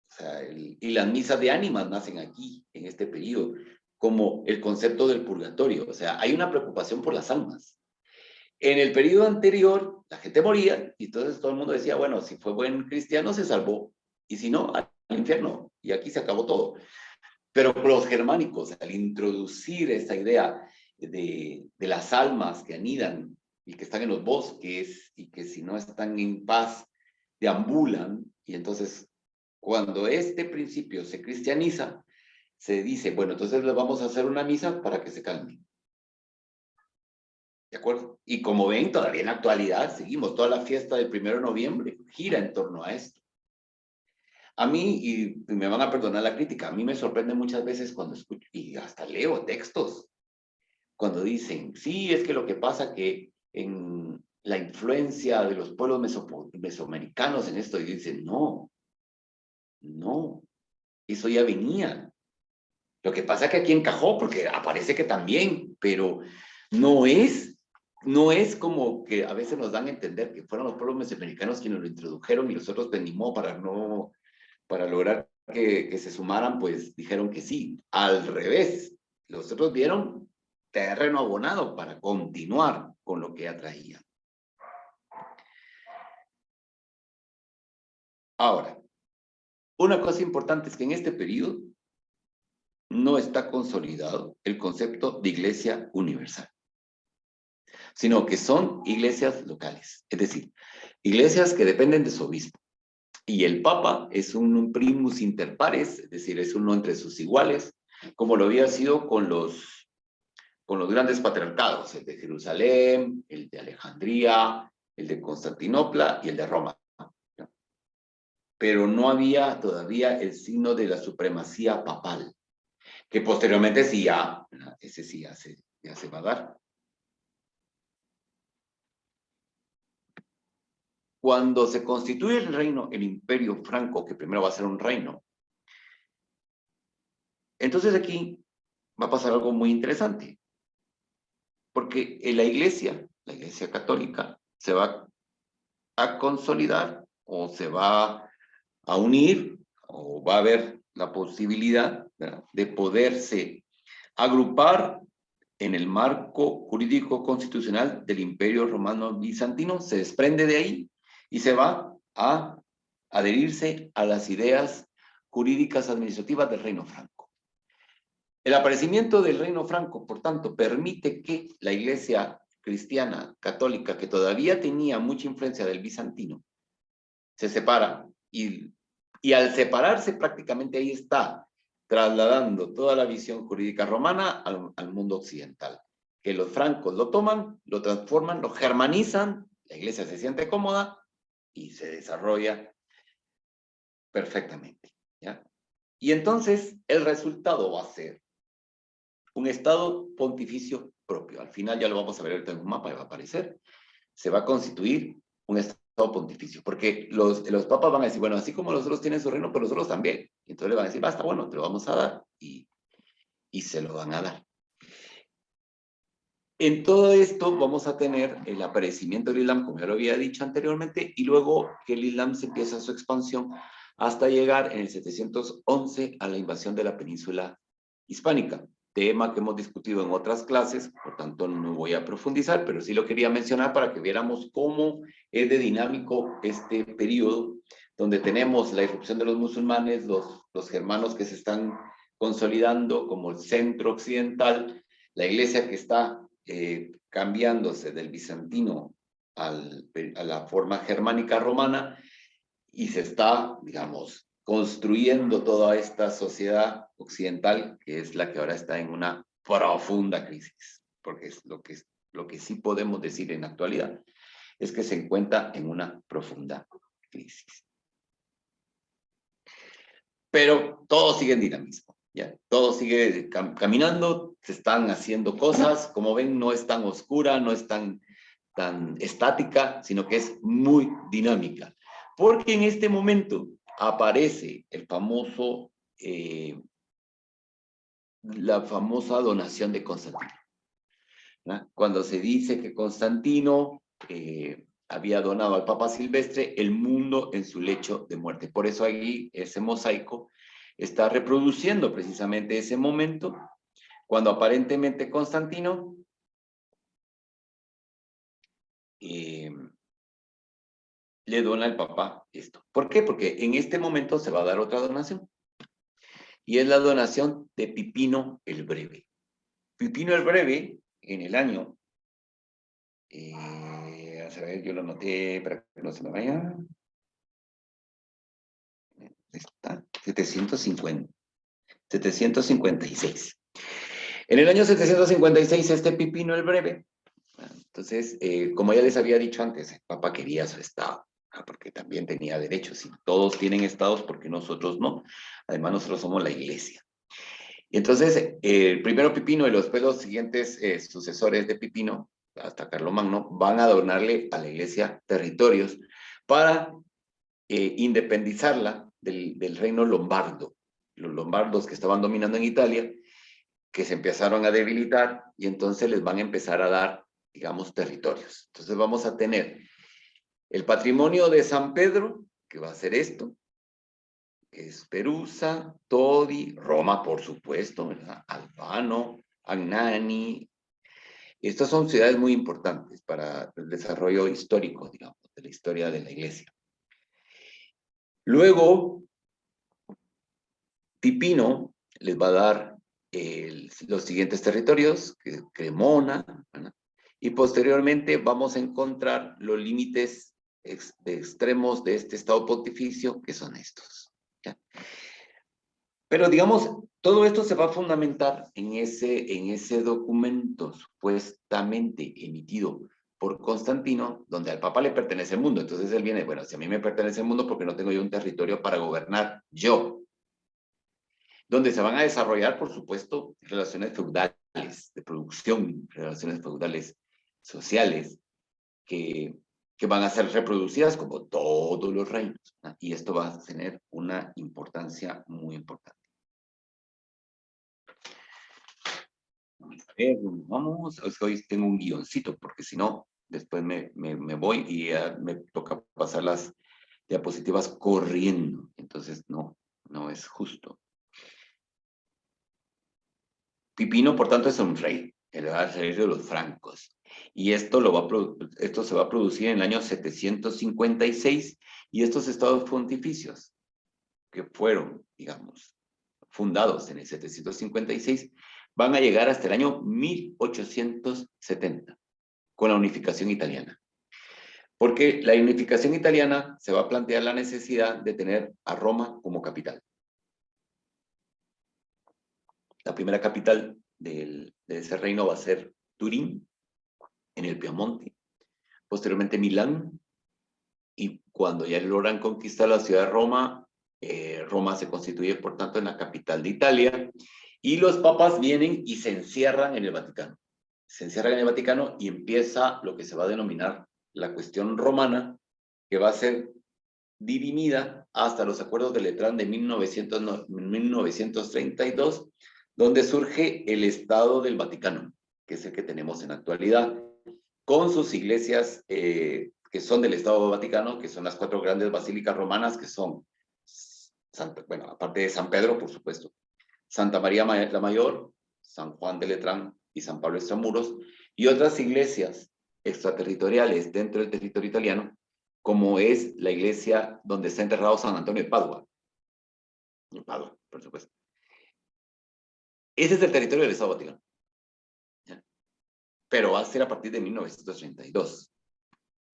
sea, y las misas de ánimas nacen aquí, en este periodo, como el concepto del purgatorio. O sea, hay una preocupación por las almas. En el periodo anterior, la gente moría y entonces todo el mundo decía, bueno, si fue buen cristiano se salvó, y si no, al infierno, y aquí se acabó todo. Pero los germánicos, al introducir esta idea de las almas que anidan y que están en los bosques y que si no están en paz, deambulan, y entonces cuando este principio se cristianiza, se dice, bueno, entonces le vamos a hacer una misa para que se calmen. ¿De acuerdo? Y como ven, todavía en la actualidad seguimos, toda la fiesta del 1 de noviembre gira en torno a esto. A mí, y me van a perdonar la crítica, a mí me sorprende muchas veces cuando escucho, y hasta leo textos, cuando dicen, sí, es que lo que pasa que en la influencia de los pueblos mesoamericanos en esto, y dicen, no, no, eso ya venía. Lo que pasa es que aquí encajó, porque aparece que también, pero no es, no es como que a veces nos dan a entender que fueron los pueblos mesoamericanos quienes lo introdujeron y nosotros venimos para lograr que se sumaran, pues dijeron que sí. Al revés, los otros vieron terreno abonado para continuar con lo que ya traían. Ahora, una cosa importante es que en este periodo no está consolidado el concepto de iglesia universal, sino que son iglesias locales, es decir, iglesias que dependen de su obispo. Y el Papa es un primus inter pares, es decir, es uno entre sus iguales, como lo había sido con los grandes patriarcados, el de Jerusalén, el de Alejandría, el de Constantinopla y el de Roma. Pero no había todavía el signo de la supremacía papal, que posteriormente sí ya, ese sí ya se va a dar. Cuando se constituye el reino, el imperio franco, que primero va a ser un reino, entonces aquí va a pasar algo muy interesante, porque en la iglesia católica, se va a consolidar o se va a unir o va a haber la posibilidad, ¿verdad?, de poderse agrupar en el marco jurídico constitucional del Imperio Romano Bizantino, se desprende de ahí y se va a adherirse a las ideas jurídicas administrativas del Reino Franco. El aparecimiento del reino franco, por tanto, permite que la iglesia cristiana católica, que todavía tenía mucha influencia del bizantino, se separa y al separarse prácticamente ahí está trasladando toda la visión jurídica romana al mundo occidental. Que los francos lo toman, lo transforman, lo germanizan, la iglesia se siente cómoda y se desarrolla perfectamente, ¿ya? Y entonces el resultado va a ser un estado pontificio propio. Al final ya lo vamos a ver ahorita en un mapa, va a aparecer. Se va a constituir un estado pontificio, porque los papas van a decir, bueno, así como los otros tienen su reino, pero nosotros también. Y entonces le van a decir, basta, bueno, te lo vamos a dar, y se lo van a dar. En todo esto vamos a tener el aparecimiento del Islam, como ya lo había dicho anteriormente, y luego que el Islam se empieza su expansión hasta llegar en el 711 a la invasión de la península hispánica, tema que hemos discutido en otras clases, por tanto no voy a profundizar, pero sí lo quería mencionar para que viéramos cómo es de dinámico este periodo, donde tenemos la irrupción de los musulmanes, los germanos que se están consolidando como el centro occidental, la iglesia que está cambiándose del bizantino a la forma germánica romana, y se está, digamos, construyendo toda esta sociedad occidental, que es la que ahora está en una profunda crisis, porque es lo que sí podemos decir en la actualidad, es que se encuentra en una profunda crisis. Pero todo sigue en dinamismo, ¿ya? Todo sigue caminando, se están haciendo cosas, como ven, no es tan oscura, no es tan estática, sino que es muy dinámica. Porque en este momento aparece el famoso, la famosa donación de Constantino, ¿no? Cuando se dice que Constantino había donado al Papa Silvestre el mundo en su lecho de muerte. Por eso ahí ese mosaico está reproduciendo precisamente ese momento, cuando aparentemente Constantino le dona al Papa esto. ¿Por qué? Porque en este momento se va a dar otra donación. Y es la donación de Pipino el Breve. Pipino el Breve, en el año, a ver, yo lo noté para que no se me vaya. Está, 756. En el año 756, este Pipino el Breve, entonces, como ya les había dicho antes, el Papa quería su estado, porque también tenía derechos, y todos tienen estados, porque nosotros no. Además, nosotros somos la iglesia. Y entonces, el primero Pipino y los siguientes sucesores de Pipino, hasta Carlomagno, van a donarle a la iglesia territorios para independizarla del reino lombardo. Los lombardos que estaban dominando en Italia, que se empezaron a debilitar, y entonces les van a empezar a dar, digamos, territorios. Entonces vamos a tener el patrimonio de San Pedro, que va a ser esto, que es Perusa, Todi, Roma, por supuesto, ¿verdad? Albano, Agnani. Estas son ciudades muy importantes para el desarrollo histórico, digamos, de la historia de la iglesia. Luego, Pipino les va a dar los siguientes territorios, que es Cremona, ¿verdad? Y posteriormente vamos a encontrar los límites extremos de este estado pontificio, que son estos, ¿ya? Pero digamos, todo esto se va a fundamentar en ese documento supuestamente emitido por Constantino, donde al Papa le pertenece el mundo. Entonces él viene, bueno, si a mí me pertenece el mundo, porque no tengo yo un territorio para gobernar yo. Donde se van a desarrollar, por supuesto, relaciones feudales de producción, relaciones feudales sociales, que van a ser reproducidas como todos los reinos, ¿no? Y esto va a tener una importancia muy importante. Vamos, hoy tengo un guioncito, porque si no, después me voy y me toca pasar las diapositivas corriendo. Entonces, no es justo. Pipino, por tanto, es un rey, el rey de los francos. Y esto se va a producir en el año 756, y estos estados pontificios, que fueron, digamos, fundados en el 756, van a llegar hasta el año 1870, con la unificación italiana. Porque la unificación italiana se va a plantear la necesidad de tener a Roma como capital. La primera capital de ese reino va a ser Turín, en el Piamonte. Posteriormente Milán. Y cuando ya logran conquistar la ciudad de Roma, Roma se constituye, por tanto, en la capital de Italia. Y los papas vienen y se encierran en el Vaticano. Se encierran en el Vaticano y empieza lo que se va a denominar la cuestión romana, que va a ser dirimida hasta los acuerdos de Letrán de 1932, donde surge el Estado del Vaticano, que es el que tenemos en la actualidad, con sus iglesias que son del Estado del Vaticano, que son las 4 grandes basílicas romanas, que son, bueno, aparte de San Pedro, por supuesto, Santa María la Mayor, San Juan de Letrán y San Pablo Extramuros, y otras iglesias extraterritoriales dentro del territorio italiano, como es la iglesia donde está enterrado San Antonio de Padua. En Padua, por supuesto. Ese es el territorio del Estado Vaticano. ¿Ya? Pero va a ser a partir de 1932.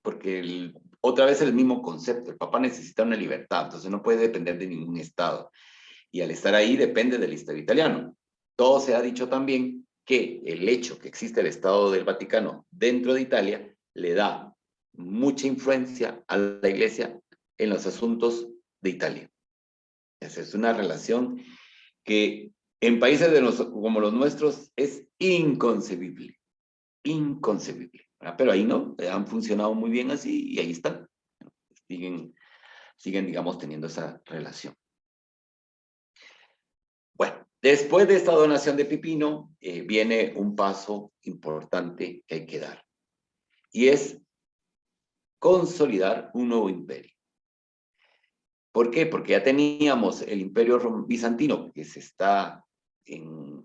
Porque otra vez el mismo concepto. El Papa necesita una libertad, entonces no puede depender de ningún Estado. Y al estar ahí depende del Estado italiano. Todo se ha dicho también que el hecho que existe el Estado del Vaticano dentro de Italia le da mucha influencia a la Iglesia en los asuntos de Italia. Esa es una relación que en países como los nuestros es inconcebible, inconcebible. ¿Verdad? Pero ahí no, han funcionado muy bien así y ahí están. Siguen, digamos, teniendo esa relación. Bueno, después de esta donación de Pipino, viene un paso importante que hay que dar. Y es consolidar un nuevo imperio. ¿Por qué? Porque ya teníamos el imperio bizantino que se está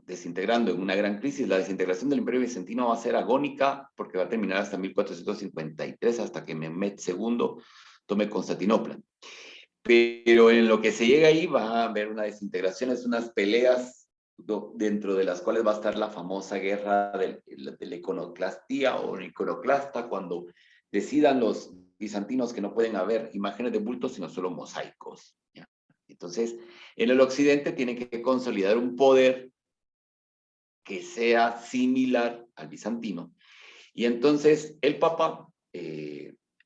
desintegrando en una gran crisis. La desintegración del imperio bizantino va a ser agónica porque va a terminar hasta 1453, hasta que Mehmed II tome Constantinopla. Pero en lo que se llega ahí va a haber una desintegración, es unas peleas dentro de las cuales va a estar la famosa guerra de la iconoclastía o iconoclasta, cuando decidan los bizantinos que no pueden haber imágenes de bultos, sino solo mosaicos. ¿Ya? Entonces, en el occidente tienen que consolidar un poder que sea similar al bizantino. Y entonces el Papa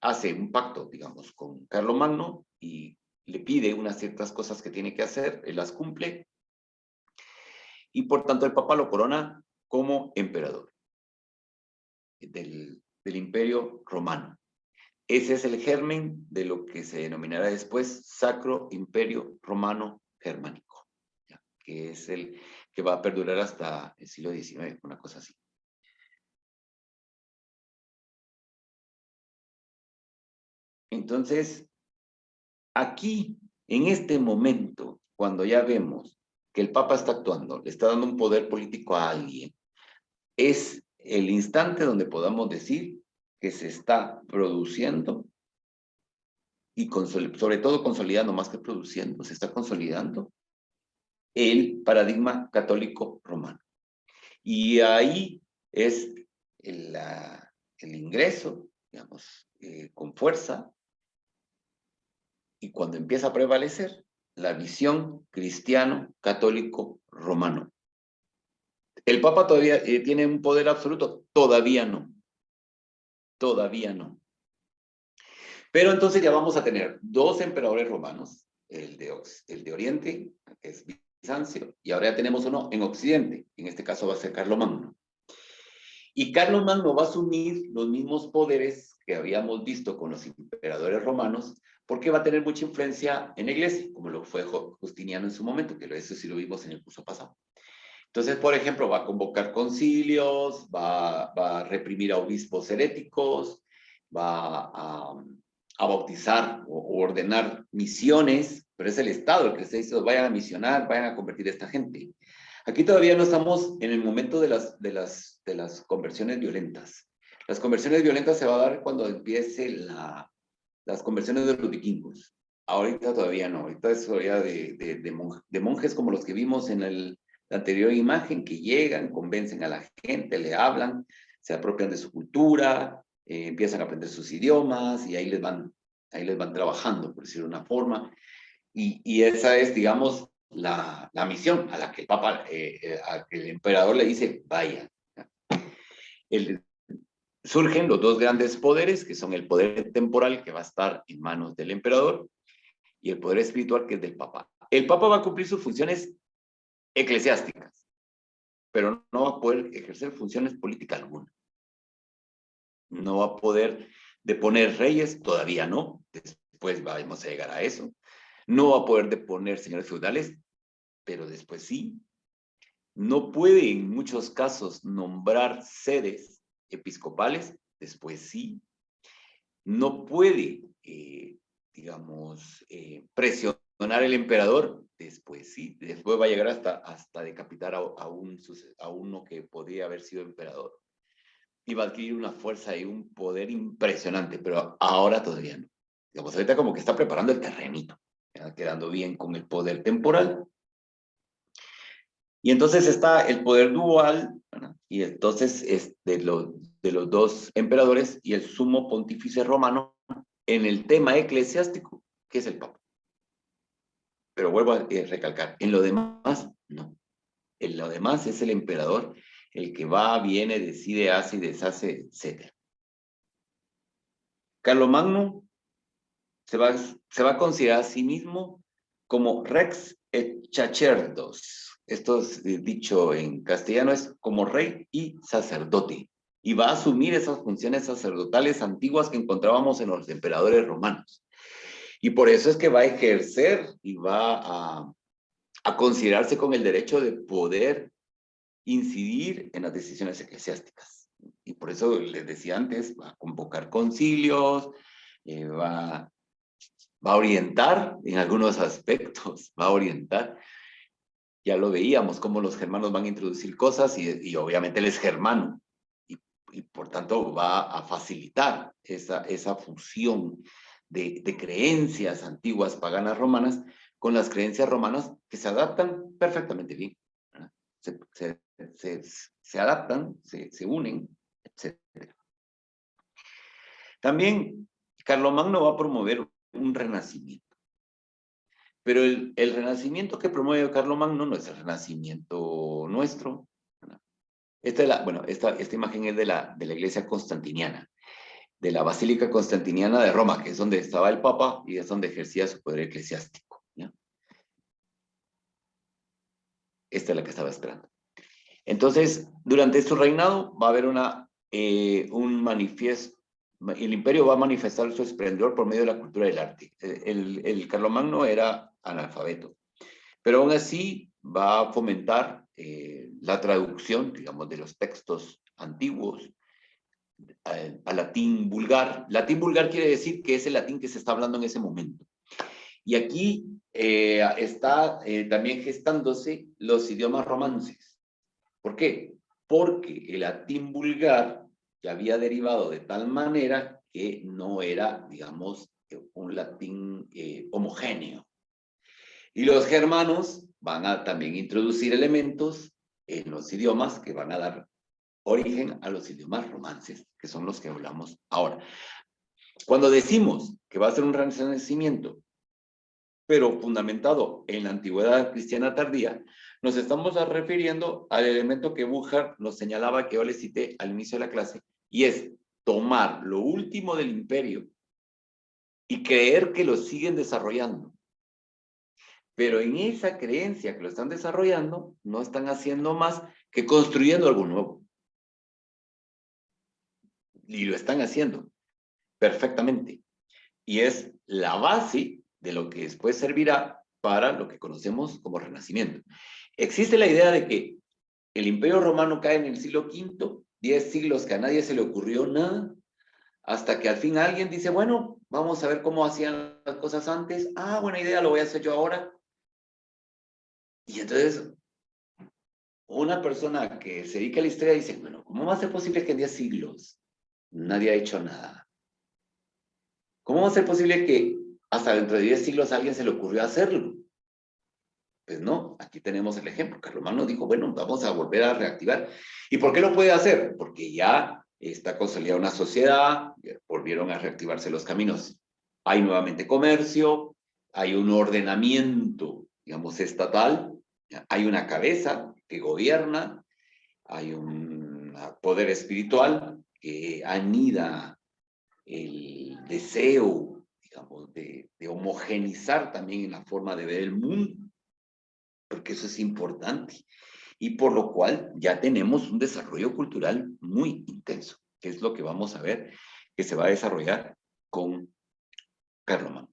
hace un pacto, digamos, con Carlomagno y le pide unas ciertas cosas que tiene que hacer, él las cumple, y por tanto el Papa lo corona como emperador del Imperio Romano. Ese es el germen de lo que se denominará después Sacro Imperio Romano Germánico, ¿ya? Que es el que va a perdurar hasta el siglo XIX, una cosa así. Entonces, aquí, en este momento, cuando ya vemos que el Papa está actuando, le está dando un poder político a alguien, es el instante donde podamos decir que se está produciendo y sobre todo consolidando, más que produciendo, se está consolidando el paradigma católico romano. Y ahí es el ingreso, digamos, con fuerza, y cuando empieza a prevalecer la visión cristiano-católico-romano. ¿El Papa todavía tiene un poder absoluto? Todavía no. Todavía no. Pero entonces ya vamos a tener 2 emperadores romanos, el de Oriente, que es Bizancio, y ahora ya tenemos uno en Occidente, en este caso va a ser Carlomagno. Y Carlomagno va a asumir los mismos poderes que habíamos visto con los emperadores romanos, porque va a tener mucha influencia en la iglesia, como lo fue Justiniano en su momento, que eso sí lo vimos en el curso pasado. Entonces, por ejemplo, va a convocar concilios, va a reprimir a obispos heréticos, va a bautizar o ordenar misiones, pero es el Estado el que se dice, vayan a misionar, vayan a convertir a esta gente. Aquí todavía no estamos en el momento de las conversiones violentas. Las conversiones violentas se va a dar cuando empiece las conversiones de los vikingos. Ahorita todavía no, ahorita es todavía de monjes como los que vimos en la anterior imagen, que llegan, convencen a la gente, le hablan, se apropian de su cultura, empiezan a aprender sus idiomas y ahí les van trabajando, por decirlo de una forma. Y esa es, digamos, la misión a la que el Papa, a que el emperador le dice, vaya. El, Surgen los dos grandes poderes, que son el poder temporal, que va a estar en manos del emperador, y el poder espiritual, que es del Papa. El Papa va a cumplir sus funciones eclesiásticas, pero no va a poder ejercer funciones políticas alguna. No va a poder deponer reyes, todavía no, después vamos a llegar a eso. No va a poder deponer señores feudales, pero después sí. No puede en muchos casos nombrar sedes episcopales, después sí. No puede, digamos, presionar al emperador, después sí. Después va a llegar hasta decapitar a uno que podría haber sido emperador. Y va a adquirir una fuerza y un poder impresionante, pero ahora todavía no. Digamos, ahorita como que está preparando el terrenito, quedando bien con el poder temporal. Y entonces está el poder dual, ¿verdad? Y entonces es de los dos emperadores y el sumo pontífice romano en el tema eclesiástico, que es el Papa. Pero vuelvo a recalcar, en lo demás, no. En lo demás es el emperador el que va, viene, decide, hace y deshace, etc. Carlomagno se va a considerar a sí mismo como rex et sacerdos. Esto es dicho en castellano, es como rey y sacerdote. Y va a asumir esas funciones sacerdotales antiguas que encontrábamos en los emperadores romanos. Y por eso es que va a ejercer y va a considerarse con el derecho de poder incidir en las decisiones eclesiásticas. Y por eso les decía antes, va a convocar concilios, va a orientar en algunos aspectos, va a orientar. Ya lo veíamos, cómo los germanos van a introducir cosas y obviamente él es germano. Y por tanto va a facilitar esa fusión de creencias antiguas paganas romanas con las creencias romanas que se adaptan perfectamente bien. Se adaptan, se unen, etc. También Carlomagno va a promover un renacimiento. Pero el renacimiento que promueve Carlomagno no es el renacimiento nuestro. Esta imagen es de la iglesia constantiniana, de la Basílica Constantiniana de Roma, que es donde estaba el Papa y es donde ejercía su poder eclesiástico. ¿Ya? Esta es la que estaba esperando. Entonces, durante su reinado va a haber un manifiesto. El imperio va a manifestar su esplendor por medio de la cultura del arte. El Carlomagno era analfabeto, pero aún así va a fomentar la traducción, digamos, de los textos antiguos a latín vulgar. Latín vulgar quiere decir que es el latín que se está hablando en ese momento. Y aquí está también gestándose los idiomas romances. ¿Por qué? Porque el latín vulgar ya había derivado de tal manera que no era, digamos, un latín homogéneo. Y los germanos van a también introducir elementos en los idiomas que van a dar origen a los idiomas romances, que son los que hablamos ahora. Cuando decimos que va a ser un renacimiento, pero fundamentado en la antigüedad cristiana tardía, nos estamos refiriendo al elemento que Burckhardt nos señalaba, que yo les cité al inicio de la clase, y es tomar lo último del imperio y creer que lo siguen desarrollando. Pero en esa creencia que lo están desarrollando, no están haciendo más que construyendo algo nuevo. Y lo están haciendo perfectamente. Y es la base de lo que después servirá para lo que conocemos como Renacimiento. Existe la idea de que el Imperio Romano cae en el siglo V, 10 siglos que a nadie se le ocurrió nada, hasta que al fin alguien dice, bueno, vamos a ver cómo hacían las cosas antes. Ah, buena idea, lo voy a hacer yo ahora. Y entonces una persona que se dedica a la historia dice, bueno, ¿cómo va a ser posible que en 10 siglos nadie ha hecho nada? ¿Cómo va a ser posible que hasta dentro de 10 siglos a alguien se le ocurrió hacerlo. Pues no, aquí tenemos el ejemplo. Carlomagno dijo, bueno, vamos a volver a reactivar. ¿Y por qué lo puede hacer? Porque ya está consolidada una sociedad, volvieron a reactivarse los caminos. Hay nuevamente comercio, hay un ordenamiento, digamos, estatal, hay una cabeza que gobierna, hay un poder espiritual que anida el deseo, digamos, de homogenizar también en la forma de ver el mundo, porque eso es importante. Y por lo cual ya tenemos un desarrollo cultural muy intenso, que es lo que vamos a ver que se va a desarrollar con Carlomagno.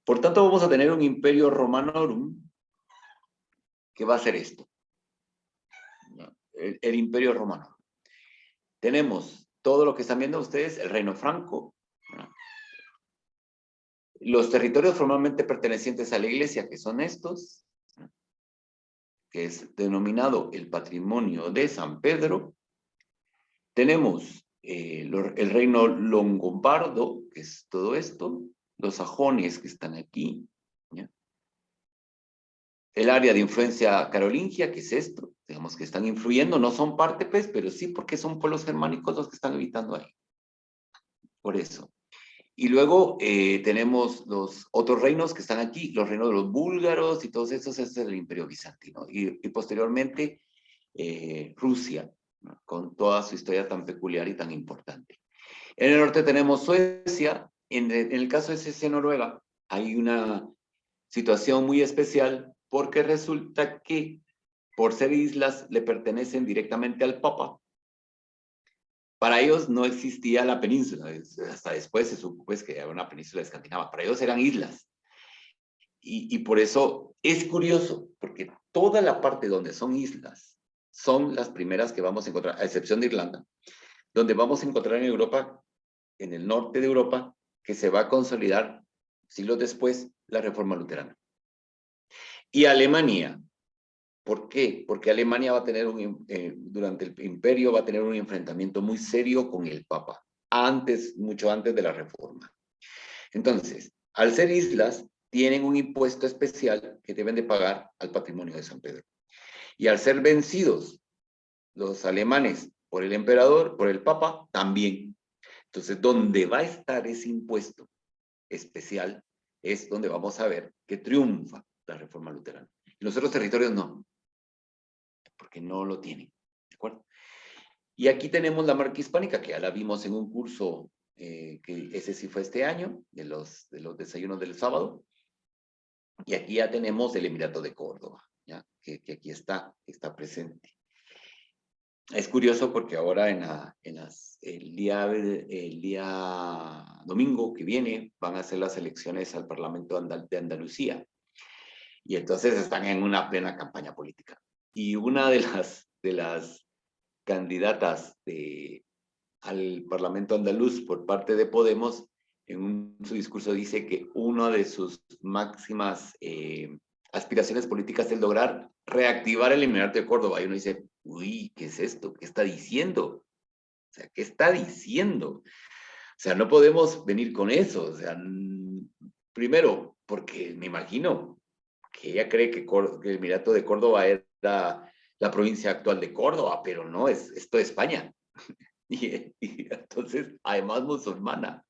Por tanto, vamos a tener un imperio romanorum que va a ser esto, el imperio romano. Tenemos todo lo que están viendo ustedes, el reino franco, los territorios formalmente pertenecientes a la iglesia, que son estos, que es denominado el patrimonio de San Pedro. Tenemos el reino longobardo, que es todo esto, los sajones que están aquí, ¿ya? El área de influencia carolingia, que es esto, digamos que están influyendo, no son parte, pues, pero sí porque son pueblos germánicos los que están habitando ahí. Por eso. Y luego tenemos los otros reinos que están aquí, los reinos de los búlgaros y todos esos, ese es el imperio bizantino. Y posteriormente Rusia, ¿no? Con toda su historia tan peculiar y tan importante. En el norte tenemos Suecia, en el caso de Suecia y Noruega hay una situación muy especial porque resulta que por ser islas le pertenecen directamente al Papa. Para ellos no existía la península, hasta después se supo pues, que era una península escandinava, para ellos eran islas. Y por eso es curioso, porque toda la parte donde son islas son las primeras que vamos a encontrar, a excepción de Irlanda, donde vamos a encontrar en Europa, en el norte de Europa, que se va a consolidar siglos después la Reforma Luterana. Y Alemania, ¿por qué? Porque Alemania va a tener durante el imperio va a tener un enfrentamiento muy serio con el Papa, mucho antes de la Reforma. Entonces, al ser islas, tienen un impuesto especial que deben de pagar al patrimonio de San Pedro. Y al ser vencidos los alemanes por el emperador, por el Papa, también. Entonces, donde va a estar ese impuesto especial es donde vamos a ver que triunfa la Reforma Luterana. Y los otros territorios no, porque no lo tienen. ¿De acuerdo? Y aquí tenemos la marca hispánica, que ya la vimos en un curso, que ese sí fue este año, de los desayunos del sábado. Y aquí ya tenemos el Emirato de Córdoba, ¿ya? Que aquí está presente. Es curioso porque ahora el día domingo que viene van a hacer las elecciones al Parlamento de Andalucía. Y entonces están en una plena campaña política. Y una de las candidatas al Parlamento andaluz por parte de Podemos, en su discurso dice que una de sus máximas aspiraciones políticas es lograr reactivar el Emirato de Córdoba. Y uno dice, uy, ¿qué es esto? ¿Qué está diciendo? O sea, ¿qué está diciendo? O sea, no podemos venir con eso. O sea, primero, porque me imagino que ella cree que el Emirato de Córdoba era la provincia actual de Córdoba, pero no, es toda España. Y entonces, además musulmana.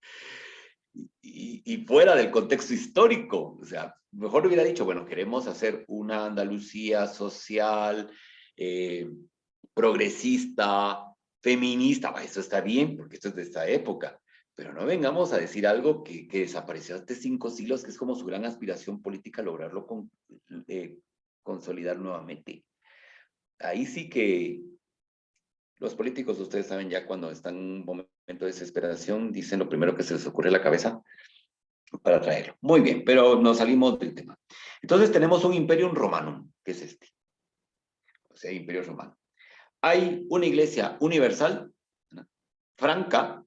Y fuera del contexto histórico, o sea, mejor hubiera dicho, bueno, queremos hacer una Andalucía social, progresista, feminista, eso está bien, porque esto es de esta época, pero no vengamos a decir algo que desapareció hace 5 siglos, que es como su gran aspiración política lograrlo consolidar nuevamente. Ahí sí que los políticos, ustedes saben ya cuando están en un momento de desesperación, dicen lo primero que se les ocurre a la cabeza para traerlo. Muy bien, pero nos salimos del tema. Entonces tenemos un Imperium Romanum, que es este. O sea, Imperio Romano. Hay una iglesia universal, ¿no? Franca,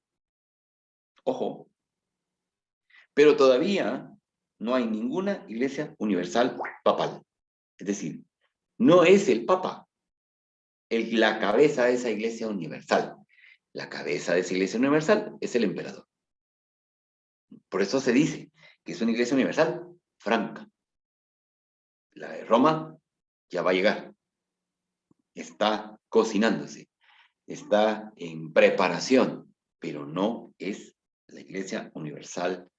ojo, pero todavía no hay ninguna iglesia universal papal. Es decir, no es el Papa la cabeza de esa iglesia universal. La cabeza de esa iglesia universal es el emperador. Por eso se dice que es una iglesia universal, franca. La de Roma ya va a llegar. Está cocinándose, está en preparación, pero no es la iglesia universal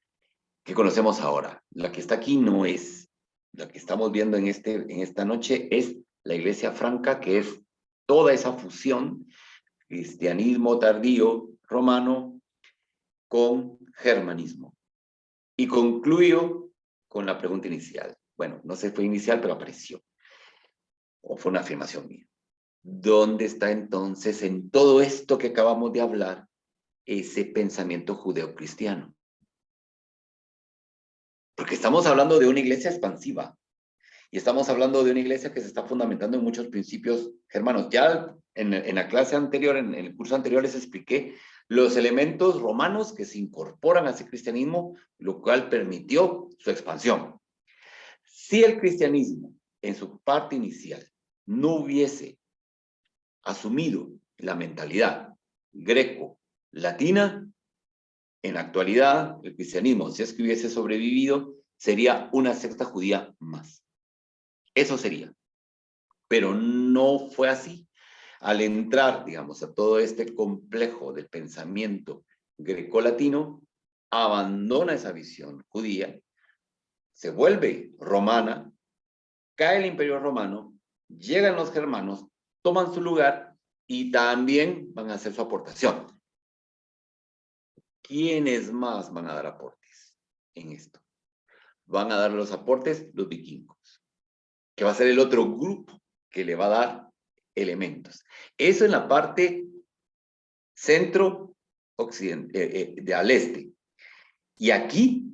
que conocemos ahora. La que está aquí no es. La que estamos viendo en esta noche es la iglesia franca, que es toda esa fusión, cristianismo tardío romano con germanismo. Y concluyo con la pregunta inicial. Bueno, no sé si fue inicial, pero apareció. O fue una afirmación mía. ¿Dónde está entonces en todo esto que acabamos de hablar ese pensamiento judeocristiano? Porque estamos hablando de una iglesia expansiva y estamos hablando de una iglesia que se está fundamentando en muchos principios germanos. Ya en la clase anterior, en el curso anterior, les expliqué los elementos romanos que se incorporan a ese cristianismo, lo cual permitió su expansión. Si el cristianismo, en su parte inicial, no hubiese asumido la mentalidad greco-latina, en la actualidad, el cristianismo, si es que hubiese sobrevivido, sería una secta judía más. Eso sería. Pero no fue así. Al entrar, digamos, a todo este complejo del pensamiento grecolatino, abandona esa visión judía, se vuelve romana, cae el imperio romano, llegan los germanos, toman su lugar y también van a hacer su aportación. ¿Quiénes más van a dar aportes en esto? Van a dar los aportes los vikingos, que va a ser el otro grupo que le va a dar elementos. Eso en la parte centro-occidente, al este. Y aquí,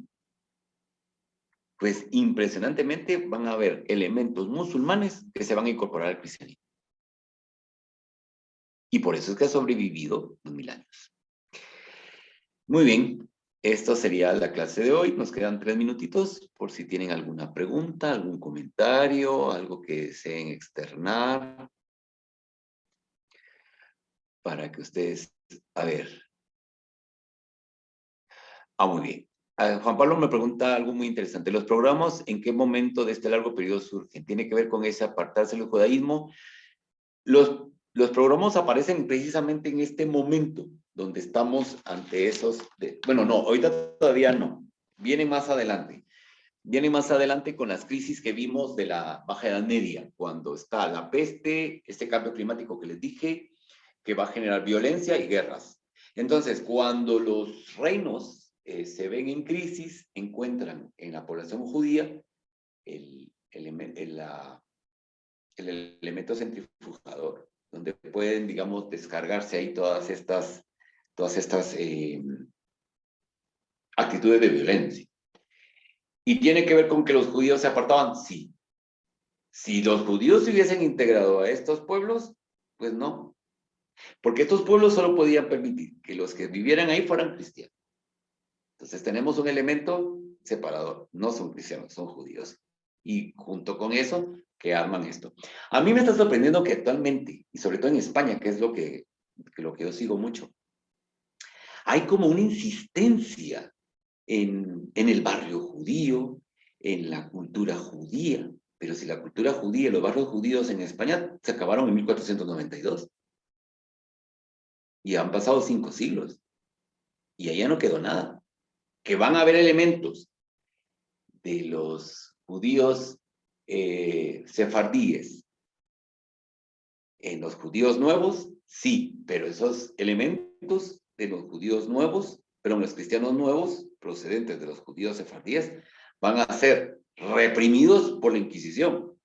pues impresionantemente van a haber elementos musulmanes que se van a incorporar al cristianismo. Y por eso es que ha sobrevivido 2000 años. Muy bien, esto sería la clase de hoy. Nos quedan 3 minutitos por si tienen alguna pregunta, algún comentario, algo que deseen externar. Para que ustedes, a ver. Muy bien. Juan Pablo me pregunta algo muy interesante. ¿Los programas en qué momento de este largo periodo surgen? ¿Tiene que ver con ese apartarse del judaísmo? Los programas aparecen precisamente en este momento, donde estamos ante esos... bueno, no, ahorita todavía no. Viene más adelante. Viene más adelante con las crisis que vimos de la Baja Edad Media, cuando está la peste, este cambio climático que les dije, que va a generar violencia y guerras. Entonces, cuando los reinos se ven en crisis, encuentran en la población judía el elemento centrifugador, donde pueden, digamos, descargarse ahí todas estas actitudes de violencia. ¿Y tiene que ver con que los judíos se apartaban? Sí. Si los judíos se hubiesen integrado a estos pueblos, pues no. Porque estos pueblos solo podían permitir que los que vivieran ahí fueran cristianos. Entonces tenemos un elemento separador. No son cristianos, son judíos. Y junto con eso, que arman esto. A mí me está sorprendiendo que actualmente, y sobre todo en España, que es lo que yo sigo mucho, hay como una insistencia en el barrio judío, en la cultura judía. Pero si la cultura judía, los barrios judíos en España se acabaron en 1492. Y han pasado 5 siglos. Y allá no quedó nada. Que van a haber elementos de los judíos sefardíes en los judíos nuevos, sí, pero esos elementos de los judíos nuevos, pero los cristianos nuevos, procedentes de los judíos sefardíes, van a ser reprimidos por la Inquisición,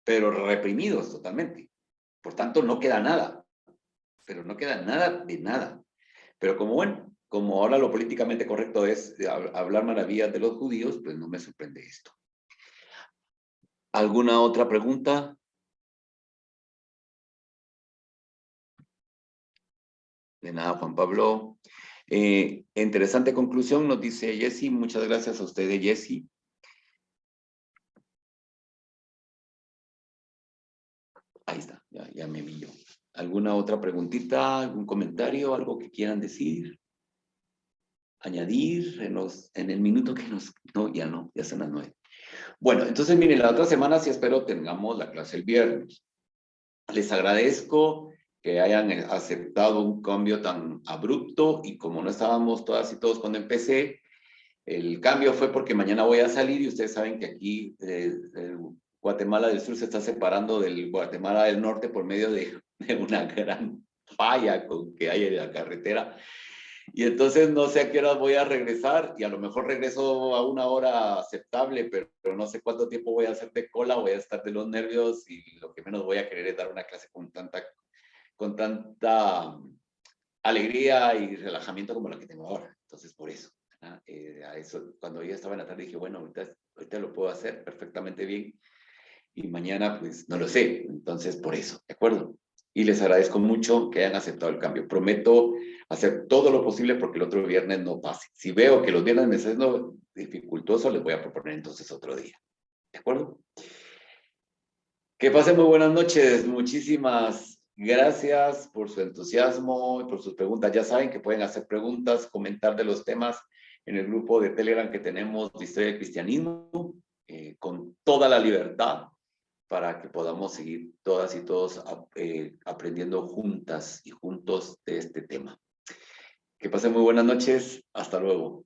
pero reprimidos totalmente. Por tanto, no queda nada, pero no queda nada de nada. Pero como bueno, como ahora lo políticamente correcto es hablar maravillas de los judíos, pues no me sorprende esto. ¿Alguna otra pregunta? De nada, Juan Pablo. Interesante conclusión, nos dice Jessy. Muchas gracias a usted, Jessy. Ahí está, ya me vi yo. ¿Alguna otra preguntita, algún comentario, algo que quieran decir? añadir en el minuto que nos... No, ya son las 9. Bueno, entonces miren, la otra semana sí espero tengamos la clase el viernes. Les agradezco que hayan aceptado un cambio tan abrupto y como no estábamos todas y todos cuando empecé, el cambio fue porque mañana voy a salir y ustedes saben que aquí Guatemala del Sur se está separando del Guatemala del Norte por medio de una gran falla que hay en la carretera. Y entonces no sé a qué hora voy a regresar y a lo mejor regreso a una hora aceptable, pero no sé cuánto tiempo voy a hacer de cola, voy a estar de los nervios y lo que menos voy a querer es dar una clase con tanta alegría y relajamiento como la que tengo ahora. Entonces, por eso. A eso, cuando ya estaba en la tarde dije, bueno, ahorita lo puedo hacer perfectamente bien y mañana pues no lo sé. Entonces, por eso, ¿de acuerdo? Y les agradezco mucho que hayan aceptado el cambio. Prometo hacer todo lo posible porque el otro viernes no pase. Si veo que los viernes me está siendo dificultoso, les voy a proponer entonces otro día. ¿De acuerdo? Que pasen muy buenas noches. Muchísimas gracias por su entusiasmo y por sus preguntas. Ya saben que pueden hacer preguntas, comentar de los temas en el grupo de Telegram que tenemos de Historia del Cristianismo, con toda la libertad para que podamos seguir todas y todos aprendiendo juntas y juntos de este tema. Que pasen muy buenas noches. Hasta luego.